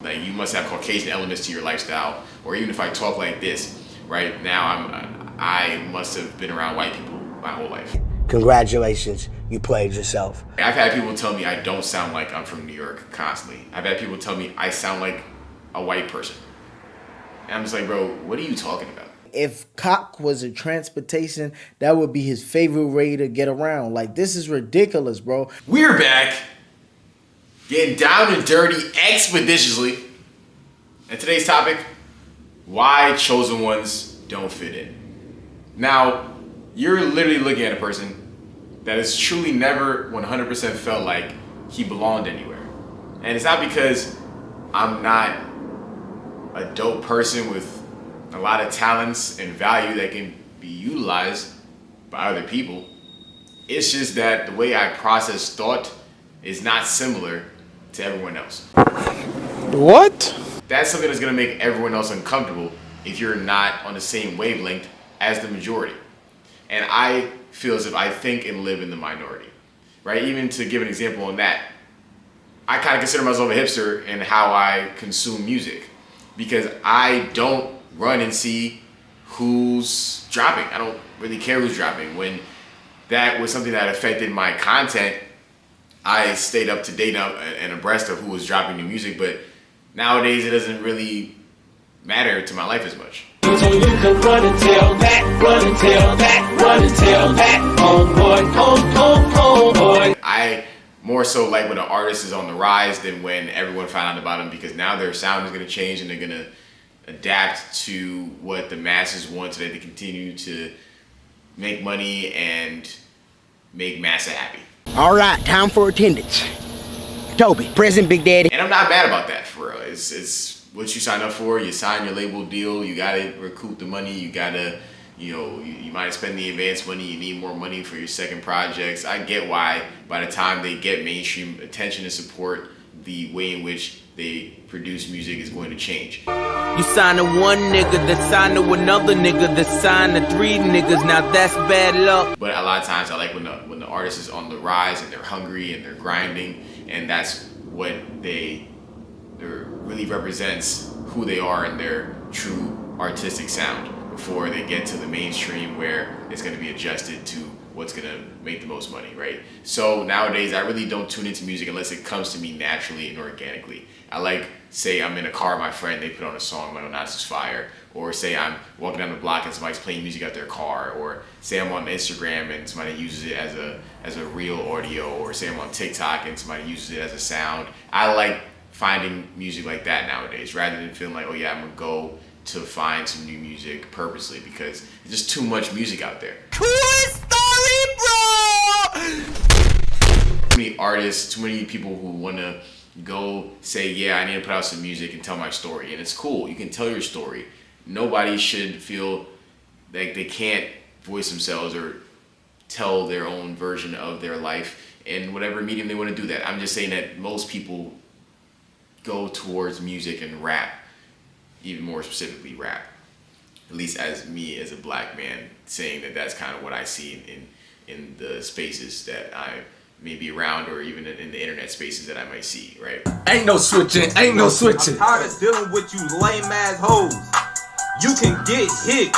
Like, you must have Caucasian elements to your lifestyle, or even if I talk like this, right now, I must have been around white people my whole life. Congratulations, you played yourself. I've had people tell me I don't sound like I'm from New York constantly. I've had people tell me I sound like a white person. And I'm just like, bro, what are you talking about? If cock was a transportation, that would be his favorite way to get around. Like, this is ridiculous, bro. We're back, getting down and dirty expeditiously. And today's topic, why chosen ones don't fit in. Now, you're literally looking at a person that has truly never 100% felt like he belonged anywhere. And it's not because I'm not a dope person with a lot of talents and value that can be utilized by other people. It's just that the way I process thought is not similar to everyone else. What? That's something that's gonna make everyone else uncomfortable if you're not on the same wavelength as the majority. And I feel as if I think and live in the minority, right? Even to give an example on that, I kind of consider myself a hipster in how I consume music, because I don't run and see who's dropping. I don't really care who's dropping. When that was something that affected my content, I stayed up to date and abreast of who was dropping new music, but nowadays it doesn't really matter to my life as much. So you can run and tell that, run and tell that, run and tell that, homeboy. I more so like when an artist is on the rise than when everyone found out about them, because now their sound is going to change and they're going to adapt to what the masses want so that they continue to make money and make massa happy. All right, time for attendance. Toby, present, Big Daddy. And I'm not mad about that, for real. It's what you sign up for. You sign your label deal. You gotta recoup the money. You gotta, you might spend the advance money. You need more money for your second projects. I get why by the time they get mainstream attention and support, the way in which they produce music is going to change. You sign to one nigga, that sign to another nigga, that sign to three niggas. Now that's bad luck. But a lot of times I like when the artist is on the rise and they're hungry and they're grinding, and that's what they really represents who they are and their true artistic sound before they get to the mainstream where it's going to be adjusted to what's going to make the most money, right? So nowadays I really don't tune into music unless it comes to me naturally and organically. I like, say I'm in a car with my friend, they put on a song, I'm like, oh, nah, this is fire. Or say I'm walking down the block and somebody's playing music out their car. Or say I'm on Instagram and somebody uses it as a real audio. Or say I'm on TikTok and somebody uses it as a sound. I like finding music like that nowadays, rather than feeling like, oh yeah, I'm gonna go to find some new music purposely, because there's just too much music out there. Cool story, bro! Too many artists, too many people who wanna go say, yeah, I need to put out some music and tell my story. And it's cool, you can tell your story. Nobody should feel like they can't voice themselves or tell their own version of their life in whatever medium they want to do that. I'm just saying that most people go towards music and rap, even more specifically rap. At least as me, as a black man, saying that that's kind of what I see in the spaces that I may be around, or even in the internet spaces that I might see, right? Ain't no switching, ain't no switching. I'm tired of dealing with you lame ass hoes. You can get hit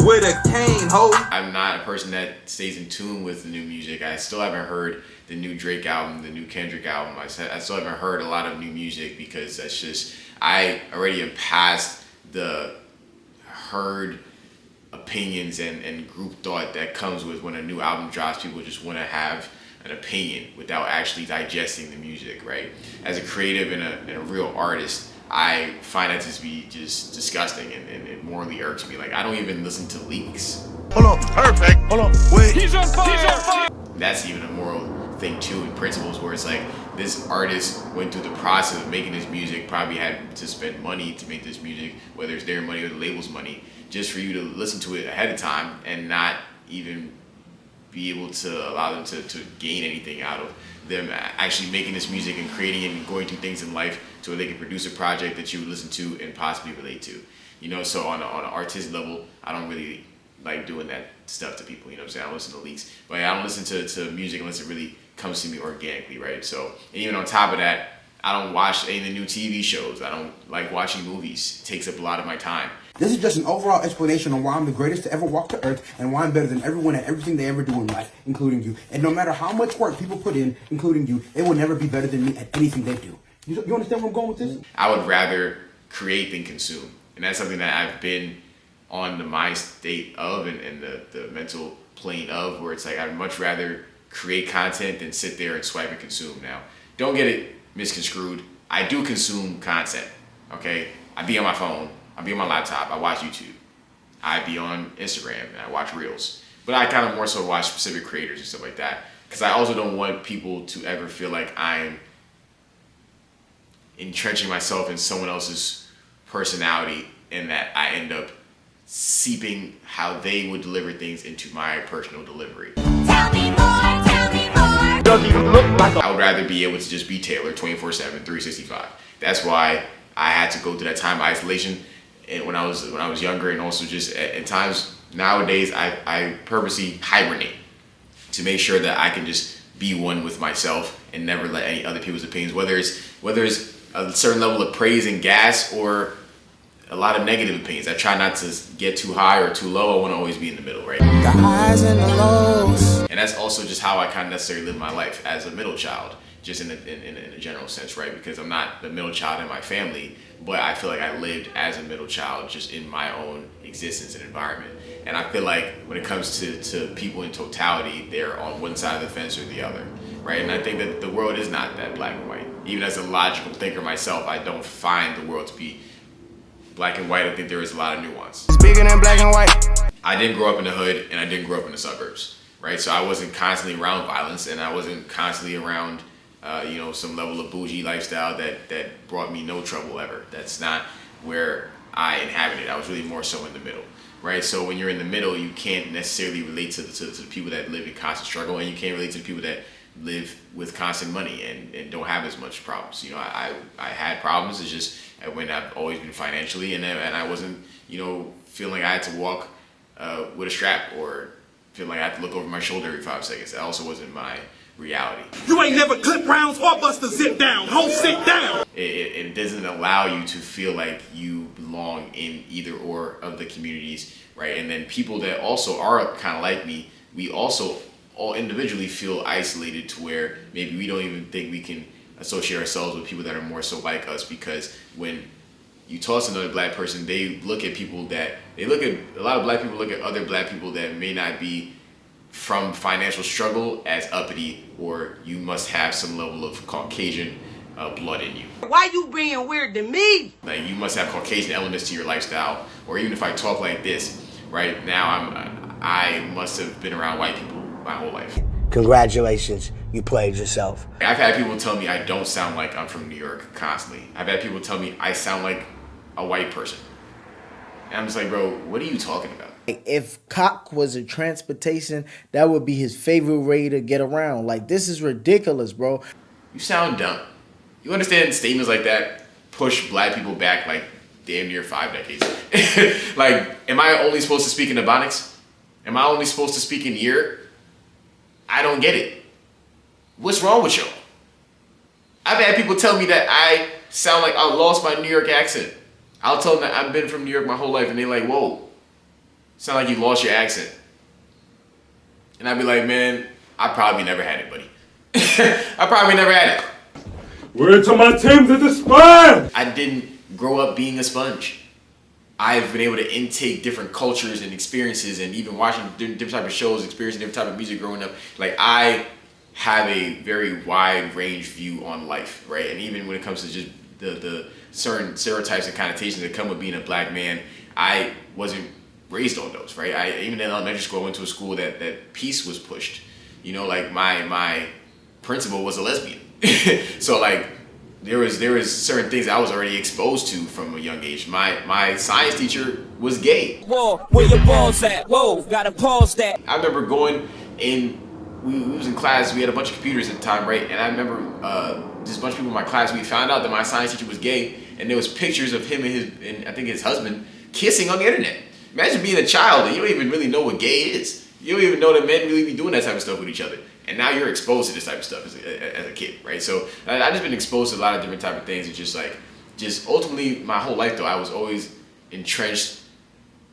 with a cane, ho. I'm not a person that stays in tune with the new music. I still haven't heard the new Drake album, the new Kendrick album. I still haven't heard a lot of new music, because that's just, I already am past the herd opinions and group thought that comes with when a new album drops. People just want to have an opinion without actually digesting the music, right? As a creative and a real artist, I find that to be just disgusting, and it morally irks me. Like, I don't even listen to leaks. Hold on, perfect. Hold on, wait. He's on fire. He's on fire. That's even a moral thing too, in principles, where it's like, this artist went through the process of making this music, probably had to spend money to make this music, whether it's their money or the label's money, just for you to listen to it ahead of time and not even be able to allow them to gain anything out of them actually making this music and creating it and going through things in life to where they can produce a project that you would listen to and possibly relate to. So on an artistic level, I don't really like doing that stuff to people, you know what I'm saying? I don't listen to leaks, but I don't listen to music unless it really comes to me organically, right? So, and even on top of that, I don't watch any of the new TV shows. I don't like watching movies. It takes up a lot of my time. This is just an overall explanation on why I'm the greatest to ever walk the earth and why I'm better than everyone at everything they ever do in life, including you. And no matter how much work people put in, including you, they will never be better than me at anything they do. You understand where I'm going with this? I would rather create than consume. And that's something that I've been on the mind state of and the mental plane of, where it's like I'd much rather create content than sit there and swipe and consume. Now, don't get it misconstrued. I do consume content, okay? I be on my phone. I be on my laptop, I watch YouTube. I be on Instagram and I watch Reels. But I kind of more so watch specific creators and stuff like that. Because I also don't want people to ever feel like I'm entrenching myself in someone else's personality and that I end up seeping how they would deliver things into my personal delivery. Tell me more, tell me more. Doesn't even look like I would rather be able to just be Taylor 24/7, 365. That's why I had to go through that time of isolation. And when I was younger, and also just at times nowadays, I purposely hibernate to make sure that I can just be one with myself and never let any other people's opinions, whether it's a certain level of praise and gas or a lot of negative opinions. I try not to get too high or too low. I want to always be in the middle, right? The highs and the lows. And that's also just how I kind of necessarily live my life as a middle child, just in a general sense, right? Because I'm not the middle child in my family, but I feel like I lived as a middle child just in my own existence and environment. And I feel like when it comes to people in totality, they're on one side of the fence or the other, right? And I think that the world is not that black and white. Even as a logical thinker myself, I don't find the world to be black and white. I think there is a lot of nuance. Speaking in black and white. I didn't grow up in the hood and I didn't grow up in the suburbs, right? So I wasn't constantly around violence and I wasn't constantly around some level of bougie lifestyle that brought me no trouble ever. That's not where I inhabited. I was really more so in the middle, right? So when you're in the middle, you can't necessarily relate to the people that live in constant struggle, and you can't relate to the people that live with constant money and don't have as much problems. I had problems. It's just when I've always been financially, and I wasn't, feeling like I had to walk with a strap or feeling like I had to look over my shoulder every 5 seconds. That also wasn't my reality. You ain't never clip rounds or bust a zip down. Ho, sit down. It doesn't allow you to feel like you belong in either or of the communities, right? And then people that also are kind of like me, we also all individually feel isolated to where maybe we don't even think we can associate ourselves with people that are more so like us, because when you toss another black person, a lot of black people look at other black people that may not be from financial struggle as uppity, or you must have some level of Caucasian blood in you. Why you being weird to me? Like you must have Caucasian elements to your lifestyle, or even if I talk like this right now, I must have been around white people my whole life. Congratulations, you played yourself. I've had people tell me I don't sound like I'm from New York constantly. I've had people tell me I sound like a white person. And I'm just like, bro, what are you talking about? If cock was a transportation, that would be his favorite way to get around. Like, this is ridiculous, bro. You sound dumb. You understand statements like that push black people back like damn near 5 decades. Like, am I only supposed to speak in Ebonics? Am I only supposed to speak in Year? I don't get it. What's wrong with y'all? I've had people tell me that I sound like I lost my New York accent. I'll tell them that I've been from New York my whole life, and they're like, whoa, sound like you lost your accent. And I'd be like, man, I probably never had it, buddy. I probably never had it. Word to my Tim's at the spine. I didn't grow up being a sponge. I've been able to intake different cultures and experiences, and even watching different type of shows, experiencing different type of music growing up. Like, I have a very wide range view on life, right? And even when it comes to just the certain stereotypes and connotations that come with being a black man, I wasn't raised on those, right? Even in elementary school, I went to a school that peace was pushed. Like my principal was a lesbian. So like there was certain things I was already exposed to from a young age. My science teacher was gay. Whoa, where your balls at? Whoa, gotta pause that. I remember going in, we was in class, we had a bunch of computers at the time, right? And I remember just a bunch of people in my class, we found out that my science teacher was gay, and there was pictures of him and I think his husband kissing on the internet. Imagine being a child and you don't even really know what gay is. You don't even know that men really be doing that type of stuff with each other. And now you're exposed to this type of stuff as a kid, right? So I just been exposed to a lot of different type of things, and just ultimately my whole life though, I was always entrenched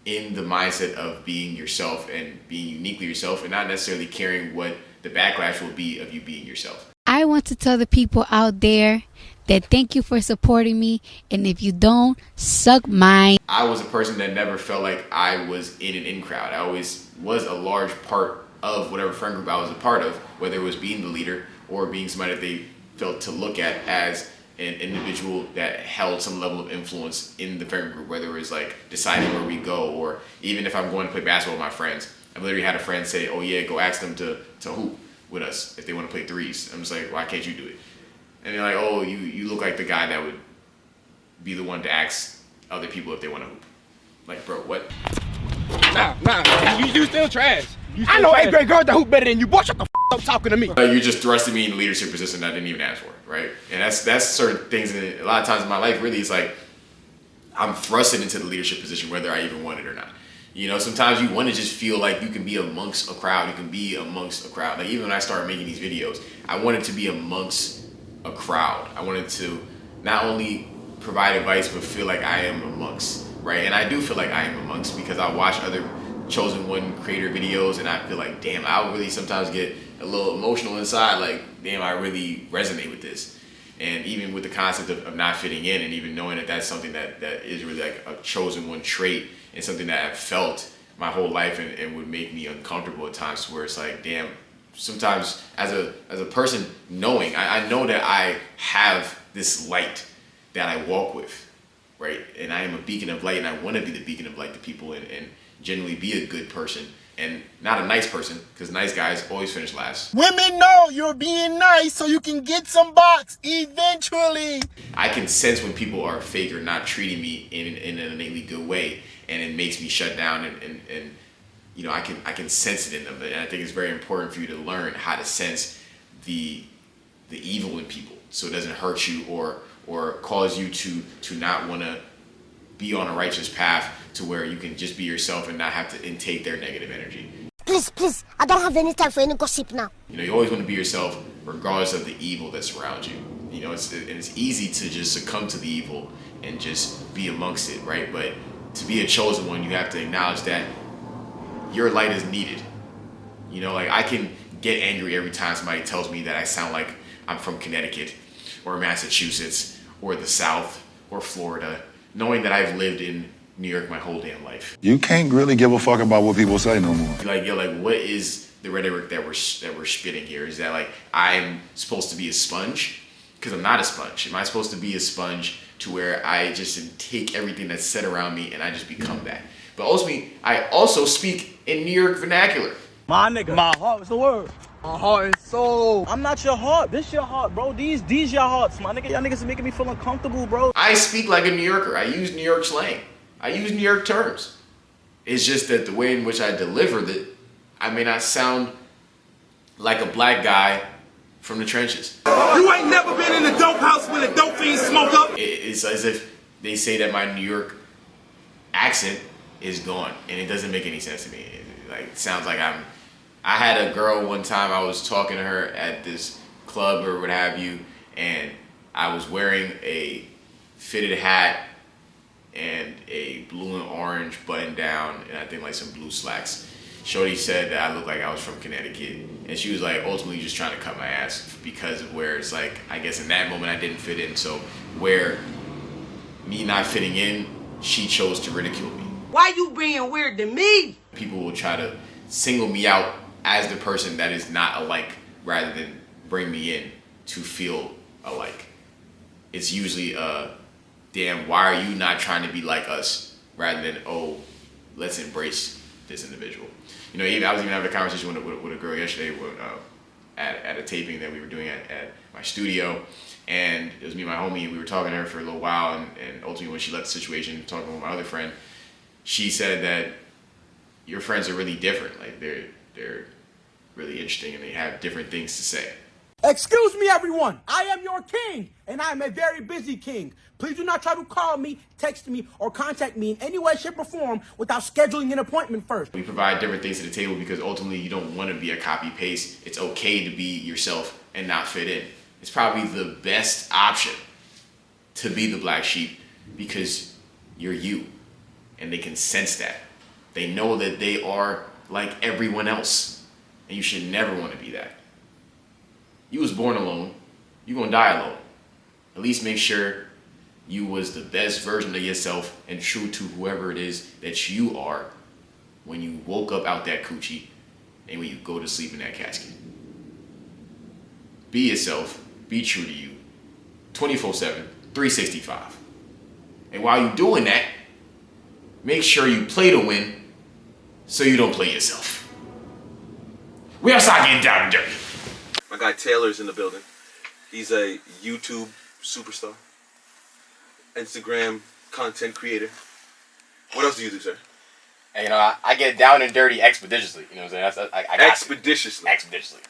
in the mindset of being yourself and being uniquely yourself, and not necessarily caring what the backlash will be of you being yourself. I want to tell the people out there that thank you for supporting me, and if you don't, suck mine. I was a person that never felt like I was in an in crowd. I always was a large part of whatever friend group I was a part of, whether it was being the leader or being somebody that they felt to look at as an individual that held some level of influence in the friend group, whether it was like deciding where we go, or even if I'm going to play basketball with my friends. I've literally had a friend say, oh yeah, go ask them to hoop with us if they want to play threes. I'm just like, why can't you do it? And they're like, oh, you look like the guy that would be the one to ask other people if they want to hoop. Like, bro, what? Nah, you still trash. I know 8th grade girls that hoop better than you. Boy, shut the up talking to me. You're just thrusting me in a leadership position that I didn't even ask for, right? And that's certain things. And a lot of times in my life, really, it's like I'm thrusted into the leadership position whether I even want it or not. You know, sometimes you want to just feel like you can be amongst a crowd. You can be amongst a crowd. Like even when I started making these videos, I wanted to be amongst a crowd. I wanted to not only provide advice, but feel like I am amongst, right? And I do feel like I am amongst, because I watch other Chosen One creator videos and I feel like, damn, I really sometimes get a little emotional inside. Like, damn, I really resonate with this. And even with the concept of not fitting in, and even knowing that that's something that is really like a chosen one trait, and something that I've felt my whole life, and would make me uncomfortable at times, where it's like, damn, sometimes as a person, knowing, I know that I have this light that I walk with, right? And I am a beacon of light, and I want to be the beacon of light to people, and generally be a good person, and not a nice person, because nice guys always finish last. Women know you're being nice so you can get some box eventually. I can sense when people are fake or not treating me in an innately good way, and it makes me shut down, and you know, I can sense it in them. And I think it's very important for you to learn how to sense the evil in people, so it doesn't hurt you or cause you to not want to be on a righteous path, to where you can just be yourself and not have to intake their negative energy. Please, I don't have any time for any gossip now. You know, you always want to be yourself regardless of the evil that surrounds you. You know, it's easy to just succumb to the evil and just be amongst it, right? But to be a chosen one, you have to acknowledge that your light is needed. You know, like I can get angry every time somebody tells me that I sound like I'm from Connecticut or Massachusetts or the South or Florida, knowing that I've lived in New York my whole damn life. You can't really give a fuck about what people say no more. Like, yo, like what is the rhetoric that we're spitting here? Is that like I'm supposed to be a sponge? Because I'm not a sponge. Am I supposed to be a sponge to where I just take everything that's said around me and I just become that? But ultimately, I also speak in New York vernacular. My nigga, my heart, what's the word? My heart and soul. I'm not your heart. This your heart, bro. These your hearts, my nigga. Y'all niggas are making me feel uncomfortable, bro. I speak like a New Yorker. I use New York slang. I use New York terms. It's just that the way in which I deliver it, I may not sound like a black guy from the trenches. You ain't never been in a dope house when the dope fiends smoke up? It's as if they say that my New York accent is gone, and it doesn't make any sense to me. It sounds like I had a girl one time, I was talking to her at this club or what have you, and I was wearing a fitted hat and a blue and orange button down, and I think like some blue slacks. Shorty said that I looked like I was from Connecticut, and she was like ultimately just trying to cut my ass because of where it's like, I guess in that moment I didn't fit in, so where me not fitting in, she chose to ridicule me. Why you being weird to me? People will try to single me out as the person that is not alike, rather than bring me in to feel alike. It's usually damn, why are you not trying to be like us, rather than, oh, let's embrace this individual. You know, I was even having a conversation with a girl yesterday at a taping that we were doing at my studio, and it was me and my homie, and we were talking to her for a little while, and ultimately when she left the situation, talking with my other friend, she said that your friends are really different. Like they're really interesting, and they have different things to say. Excuse me, everyone. I am your king, and I am a very busy king. Please do not try to call me, text me, or contact me in any way, shape, or form without scheduling an appointment first. We provide different things to the table because ultimately you don't want to be a copy-paste. It's okay to be yourself and not fit in. It's probably the best option to be the black sheep because you're you, and they can sense that. They know that they are like everyone else, and you should never want to be that. You was born alone. You're going to die alone. At least make sure you was the best version of yourself and true to whoever it is that you are when you woke up out that coochie and when you go to sleep in that casket. Be yourself. Be true to you. 24/7, 365. And while you're doing that, make sure you play to win so you don't play yourself. We outside getting down and dirty. My guy Taylor's in the building. He's a YouTube superstar, Instagram content creator. What else do you do, sir? And, I get down and dirty expeditiously. You know what I'm saying? I got expeditiously. Expeditiously.